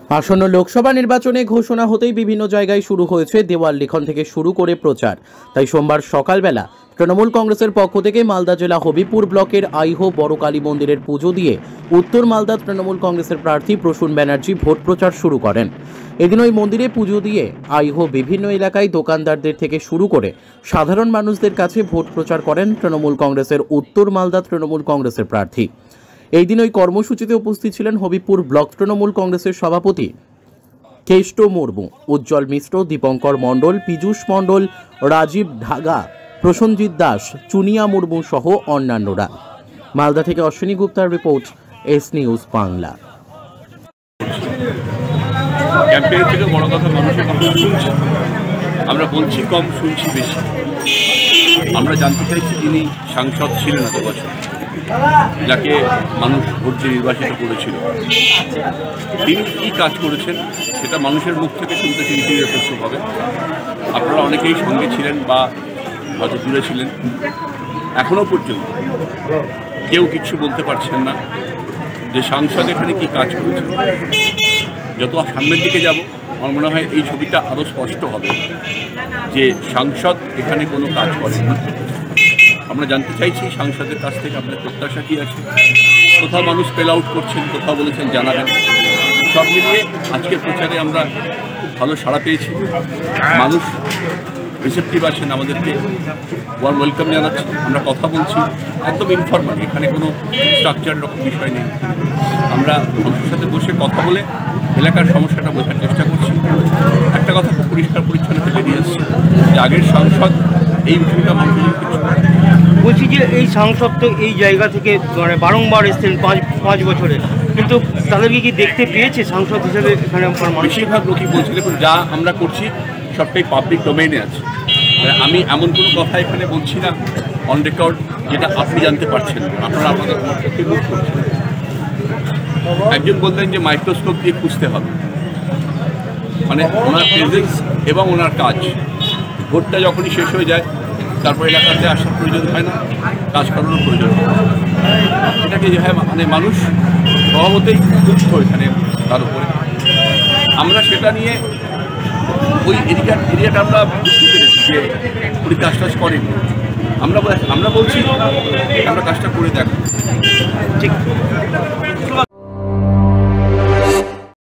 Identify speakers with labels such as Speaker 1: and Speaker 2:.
Speaker 1: আসন্ন লোকসভা নির্বাচনে ঘোষণা হতেই বিভিন্ন জায়গায় শুরু হয়েছে দেওয়াল লিখন থেকে শুরু করে প্রচার। তাই সোমবার সকালবেলা তৃণমূল কংগ্রেসের পক্ষ থেকে মালদা জেলা হবিপুর ব্লকের আইহো বড় কালী মন্দিরের পুজো দিয়ে উত্তর মালদা তৃণমূল কংগ্রেসের প্রার্থী প্রসূন ব্যানার্জি ভোট প্রচার শুরু করেন। এদিন ওই মন্দিরে পুজো দিয়ে আইহো বিভিন্ন এলাকায় দোকানদারদের থেকে শুরু করে সাধারণ মানুষদের কাছে ভোট প্রচার করেন তৃণমূল কংগ্রেসের উত্তর মালদা তৃণমূল কংগ্রেসের প্রার্থী। এই দিন ওই কর্মসূচিতে উপস্থিত ছিলেন হবিপুর ব্লক তৃণমূল কংগ্রেসের সভাপতি কেষ্ট মুর্মু, উজ্জ্বল মিশ্র, দীপঙ্কর মণ্ডল, পীযূষ মণ্ডল, রাজীব ঢাগা, প্রসেনজিৎ দাস, চুনিয়া মুর্মু সহ অন্যান্যরা। মালদা থেকে অশ্বিনী গুপ্তার report, S News Bangla.
Speaker 2: Campaign থেকে বড় কথা মানুষের কথা শুনছি, আমরা বলছি কম, শুনছি বেশি। আমরা জানতে চাইছি যিনি সাংসদ ছিলেন এত বছর, যাকে মানুষ ভোট দিয়ে নির্বাচিত করেছিল, তিনি কী কাজ করেছেন সেটা মানুষের মুখ থেকে শুনতে চিন্তি যথেষ্ট হবে। আপনারা অনেকেই সঙ্গে ছিলেন বা হয়তো দূরে ছিলেন, এখনও পর্যন্ত কেউ কিছু বলতে পারছেন না যে সাংসদ এখানে কী কাজ করেছেন। যত সামনের দিকে যাব আমার মনে হয় এই ছবিটা আরও স্পষ্ট হবে যে সাংসদ এখানে কোনো কাজ করেন না। আমরা জানতে চাইছি সাংসদের কাছ থেকে আপনার প্রত্যাশা কী আছে। কোথাও মানুষ স্পেল আউট করছেন, কোথাও বলেছেন জানাবেন। সব মিলিয়ে আজকের প্রচারে আমরা খুব ভালো সাড়া পেয়েছি। মানুষ রিসেপটিভ আছেন, আমাদেরকে ওয়ার্ম ওয়েলকাম জানাচ্ছেন। আমরা কথা বলছি একদম ইনফর্মাল, এখানে কোনো স্ট্রাকচার রকম বিষয় নেই। আমরা মানুষের সাথে বসে কথা বলে এলাকার সমস্যাটা বোঝার চেষ্টা করছি। একটা কথা খুব পরিষ্কার পরিচ্ছন্ন বেরিয়ে আসছে যে আগের সাংসদ এই বিষয়টা মানুষের কিছু
Speaker 3: বলছি যে এই সাংসদ তো এই জায়গা থেকে মানে বারংবার এসছেন পাঁচ বছরে, কিন্তু তাদেরকে কি দেখতে পেয়েছে সাংসদ হিসেবে? এখানে
Speaker 2: বেশিরভাগ লোকই বলছে দেখুন যা আমরা করছি সবটাই পাবলিক ডোমেইনে আছে। আমি এমন কোনো কথা এখানে বলছি না অন রেকর্ড যেটা আপনি জানতে পারছেন, আপনারা আপনাদের মতকে মুখ করছেন। একজন বললেন যে মাইক্রোস্কোপ দিয়ে খুঁজতে হবে, মানে ওনার প্রেজেন্স এবং ওনার কাজ। ভোটটা যখনই শেষ হয়ে যায় তারপর এলাকাতে আসার প্রয়োজন হয় না, কাজ করানোর প্রয়োজন হয়। এটাকে যে হয় মানে মানুষ স্বভাবতেই তুচ্ছ এখানে তার উপরে। আমরা সেটা নিয়ে ওই এরিয়াটা আমরা বুঝতে পেরেছি যে উনি কাজ টাজ করেন। আমরা বলছি আমরা কাজটা করে দেখো। ঠিক।